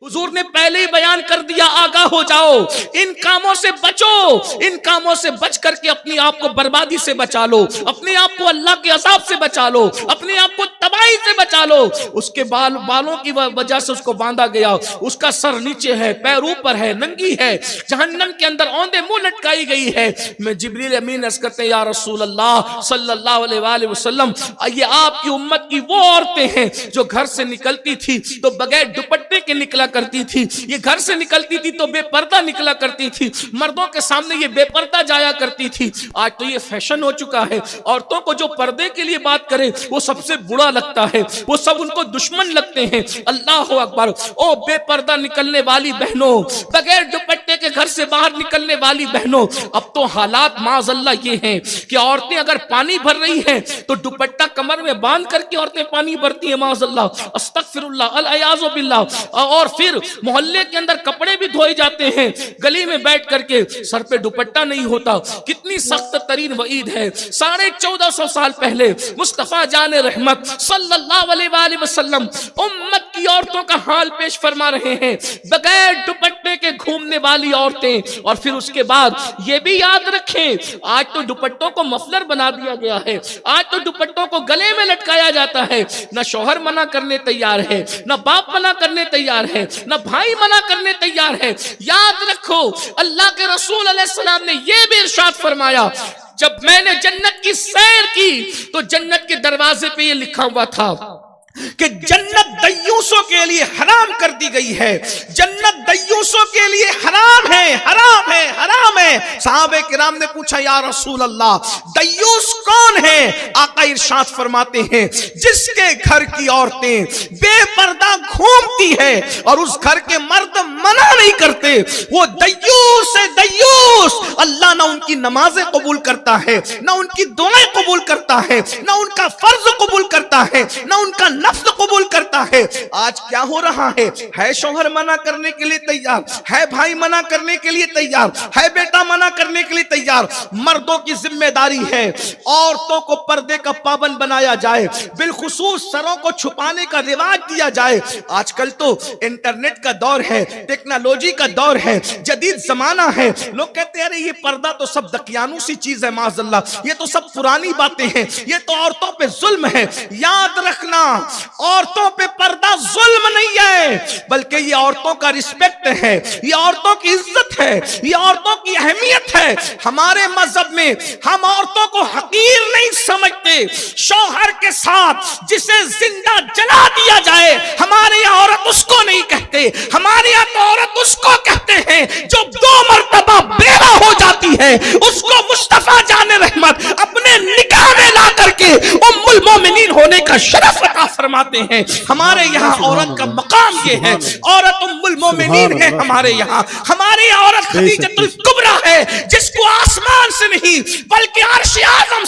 हुजूर ने पहले ही बयान कर दिया, आगाह हो जाओ, इन कामों से बचो, इन कामों से बच करके अपने आप को बर्बादी से बचा लो, अपने आप को अल्लाह के अज़ाब से बचा लो, अपने आप को तबाही से बचा लो। उसके बालों की वजह से उसको बांधा गया, उसका सर नीचे है, पैर ऊपर है, नंगी है, जहन्नम के अंदर औंधे मुंह लटकाई गई है। मैं जिब्रील अमीन अर्ज़ करते हैं, या रसूल अल्लाह सल्लल्लाहु अलैहि वसल्लम, ये आपकी उम्मत की वो औरतें हैं जो घर से निकलती थी तो बगैर दुपट्टे के निकला करती थी, ये घर से निकलती थी तो बेपर्दा निकला करती थी, मर्दों के सामने ये बेपर्दा जाया करती थी। आज तो ये फैशन हो चुका है, औरतों को जो पर्दे के लिए बात करे वो सबसे बुरा लगता है, वो सब उनको दुश्मन लगते हैं। अल्लाह अकबर। ओ बेपर्दा निकलने वाली बहनों, बगैर दुपट्टे के घर से बाहर निकलने वाली बहनों, अब तो हालात माज़अल्लाह ये हैं कि औरतें अगर पानी भर रही हैं तो दुपट्टा कमर में बांध करके औरतें पानी भरती हैं, माज़अल्लाह, अस्तगफिरुल्लाह, अल-अयाज़ु बिल्लाह। और फिर मोहल्ले के अंदर कपड़े भी धोए जाते हैं, गली में बैठ करके, सर पे दुपट्टा नहीं होता। कितनी सख्त तरीन वईद है। 1450 साल पहले मुस्तफा जान रहमत सल्लल्लाहु अलैहि वसल्लम उम्मत की औरतों का हाल पेश फरमा रहे हैं, बगैर दुपट्टे के घूमने वाली औरतें। और फिर उसके बाद ये भी याद रखें, आज तो दुपट्टों को मफलर बना दिया गया है, आज तो दुपट्टों को गले में लटकाया जाता है। न शौहर मना करने तैयार है, न बाप मना करने तैयार है, न भाई मना करने तैयार है। याद रखो, अल्लाह के रसूल अलैहिस्सलाम ने यह भी इरशाद फरमाया, जब मैंने जन्नत की सैर की तो जन्नत के दरवाजे पे ये लिखा हुआ था कि जन्नत दय्यूसों के लिए हराम कर दी गई है, जन्नत दय्यूसों के लिए हराम है, हराम है, हराम है। सहाबे किराम ने पूछा, या रसूल अल्लाह, दय्यूस कौन है? आका इरशाद फरमाते हैं, जिसके घर की औरतें बेपर्दा घूमती है और उस घर के मर्द मना नहीं करते, वो दय्यूस है, दय्यूस। अल्लाह ना उनकी नमाजें कबूल करता है, ना उनकी दुआएं कबूल करता है, ना उनका फर्ज कबूल करता है, ना उनका नफ्स कबूल करता है। आज क्या हो रहा है शौहर मना करने के लिए तैयार है, भाई मना करने के लिए तैयार है, बेटा मना करने के लिए तैयार। मर्दों की जिम्मेदारी है औरतों को पर्दे का पाबंद बनाया जाए, बिलखुसूस सरों को छुपाने का रिवाज दिया जाए। आजकल तो इंटरनेट का दौर है, टेक्नोलॉजी का दौर है, जदीद जमाना है। लोग कहते हैं अरे ये पर्दा तो सब दकियानूसी चीज है, माज़अल्लाह, ये तो सब पुरानी बातें हैं, ये तो औरतों पे जुल्म है। याद रखना, औरतों पे पर्दा जुल्म नहीं है, बल्कि ये औरतों का रिस्पेक्ट है, ये औरतों की इज्जत है, ये औरतों की अहमियत है। हमारे मजहब में हम औरतों को हकीर नहीं समझते। शौहर के साथ जिसे जिंदा जला दिया जाए, हमारे यहाँ औरत उसको नहीं कहते, हमारे यहाँ तो औरत उसको कहते हैं जो 2 मरतबा बेवा हो जाती है, उसको मुस्तफा जाने रहमत अपने निकाह में ला करके उम्मुल मोमिनीन होने का शरफ अता फरमाते हैं। हमारे यहाँ औरत का मकाम ये है, औरत उम्मुल मोमिनीन है हमारे यहाँ। हमारे यहाँ औरत खदीजतुल कुबरा है, जिसको आसमान से नहीं बल्कि अर्श आज़म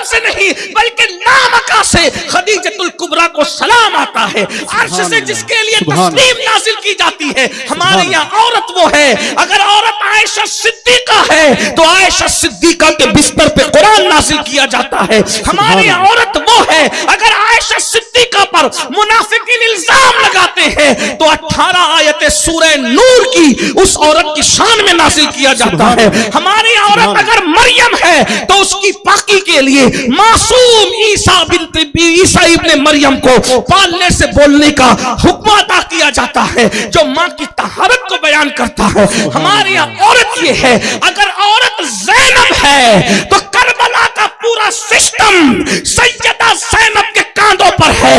से नहीं बल्कि लामका से खदीजतुल कुबरा को सलाम आता है, अर्श से जिसके लिए तस्लीम नाजिल की जाती है। हमारे यहाँ औरत वो है। अगर औरत आयशा सिद्दीका है तो आयशा सिद्दीका के बिस्तर पे कुरान नाजिल किया जाता है। हमारे यहाँ औरत वो है। अगर आयशा सिद्दीका पर मुनाफिकीन इल्जाम लगाते हैं तो 18 आयतें सूरह नूर की उस औरत की शान में नाजिल किया जाता है। हमारी औरत अगर मरियम है तो उसकी पाकी के लिए मासूम ईसा इब्ने मरियम को पालने से बोलने का हुक्म अता किया जाता है, जो माँ की तहारत को बयान करता है। हमारे यहाँ औरत ये है। अगर औरत ज़ैनब है तो करबला का पूरा सिस्टम सैयदा ज़ैनब के कांधों पर है।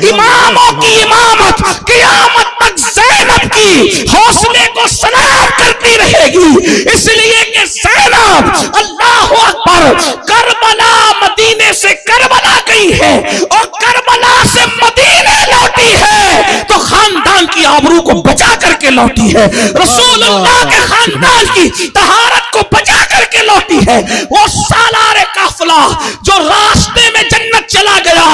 इमामों की इमामत क़यामत तक ज़ैनब की हौसले को सलाम करती रहेगी, इसलिए कि ज़ैनब, अल्लाहु अकबर, करबला मदीने से करबला गई है और करबला से मदीने लौटी है तो खानदान की आबरू को बचा करके लौटी है, रसूलुल्लाह के खानदान की तहारत को बचा करके लौटी है। वो सालारे काफिला जो रास्ते में जन्नत चला गया,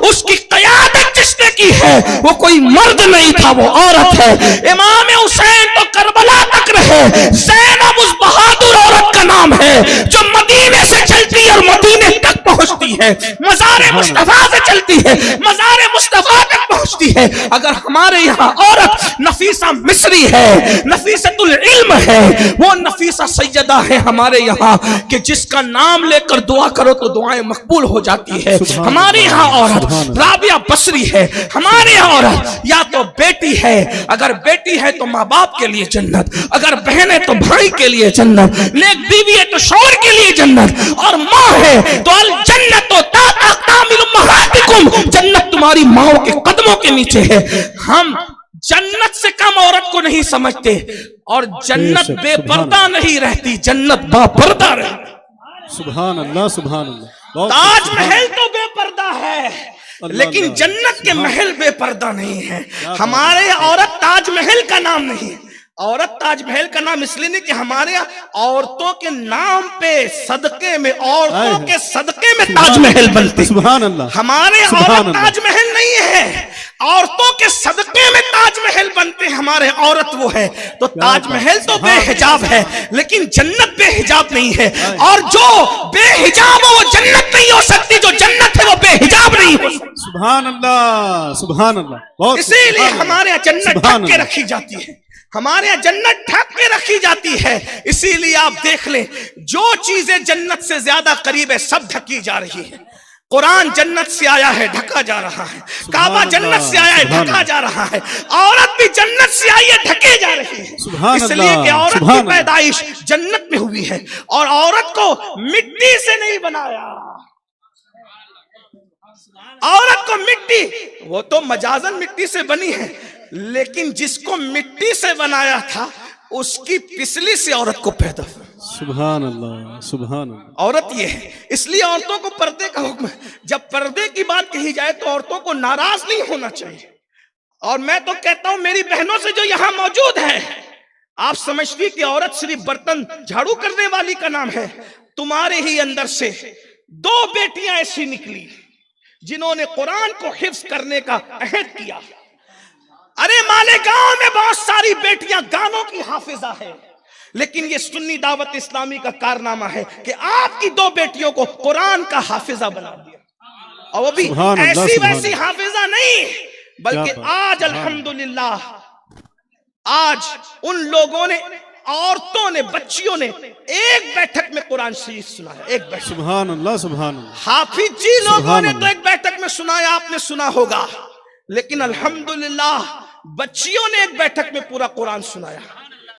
उसकी क़यादत जिसने की है वो कोई मर्द नहीं था, वो औरत है। इमाम हुसैन तो करबला तक रहे, ज़ैनब उस बहादुर औरत का नाम है जो मदीने से चलती है और मदीने तक पहुंचती है, मज़ार मुस्तफा से चलती है, मज़ार मुस्तफा तक पहुंचती है। अगर हमारे यहाँ औरत नफीसा मिस्री है, नफीसतुल इल्म है, वो नफीसा सैयदा है हमारे यहाँ कि जिसका नाम लेकर दुआ करो तो दुआएं मकबूल हो जाती है। हमारे यहाँ औरत राबिया बसरी है, हमारे यहाँ औरत या तो बेटी है, अगर बेटी है तो माँ बाप के लिए जन्नत, अगर बहन है तो भाई के लिए जन्नत, नेक बीवी है तो शौहर के लिए जन्नत, और माँ है तो अल जन्नत जन्नत तुम्हारी माओ के कदमों के नीचे है। हम जन्नत से कम औरत को नहीं समझते, और जन्नत बेपर्दा नहीं रहती, जन्नत बापर्दा रहती। सुभान अल्लाह, सुभान अल्लाह। ताजमहल तो बेपर्दा है, लेकिन जन्नत के महल बेपर्दा नहीं है। हमारे औरत ताजमहल का नाम नहीं है। औरत ताजमहल का नाम इसलिए नहीं कि हमारे यहाँ औरतों के नाम पे सदके में, औरतों के सदके में ताजमहल बनते। सुभान अल्लाह। हमारे औरत ताजमहल नहीं है, औरतों के सदके में ताजमहल बनते। हमारे औरत वो है। तो ताजमहल तो बेहिजाब है, लेकिन जन्नत बेहिजाब नहीं है। और जो बेहिजाब हो वो जन्नत नहीं हो सकती, जो जन्नत है वो बेहिजाब नहीं हो सकती। सुभान अल्लाह, सुभान अल्लाह। इसीलिए हमारे यहाँ जन्नत ढक के रखी जाती है, हमारे यहाँ जन्नत ढक के रखी जाती है। इसीलिए आप देख लें, जो चीजें जन्नत से ज्यादा करीब है सब ढकी जा रही है। कुरान जन्नत से आया है, ढका जा रहा है। काबा जन्नत से आया है, ढका जा रहा है। औरत भी जन्नत से आई है, ढके जा रही है। इसलिए कि औरत की पैदाइश जन्नत में हुई है, और औरत को मिट्टी से नहीं बनाया। औरत को मिट्टी, वो तो मजाजन मिट्टी से बनी है, लेकिन जिसको मिट्टी से बनाया था उसकी पिसली से औरत को पैदा। सुभान अल्लाह, सुभान अल्लाह। औरत ये है, इसलिए औरतों को पर्दे का हुक्म है। जब पर्दे की बात कही जाए तो औरतों को नाराज नहीं होना चाहिए। और मैं तो कहता हूं मेरी बहनों से जो यहां मौजूद है, आप समझती कि औरत सिर्फ बर्तन झाड़ू करने वाली का नाम है। तुम्हारे ही अंदर से 2 बेटियां ऐसी निकली जिन्होंने कुरान को हिफ्ज करने का अहद किया। अरे माले गांव में बहुत सारी बेटियां गानों की हाफिजा है, लेकिन ये सुन्नी दावत इस्लामी का कारनामा है कि आपकी 2 बेटियों को कुरान का हाफिजा बना दिया। और वो भी ऐसी वैसी हाफिजा नहीं, बल्कि आज अल्हम्दुलिल्लाह आज उन लोगों ने, औरतों ने, बच्चियों ने एक बैठक में कुरान शरीफ सुनाया। एक बैठक। सुभान अल्लाह, सुभान अल्लाह। हाफिज जी लोगों ने तो एक बैठक में सुनाया, आपने सुना होगा, लेकिन अल्हम्दुलिल्लाह बच्चियों ने एक बैठक में पूरा कुरान सुनाया।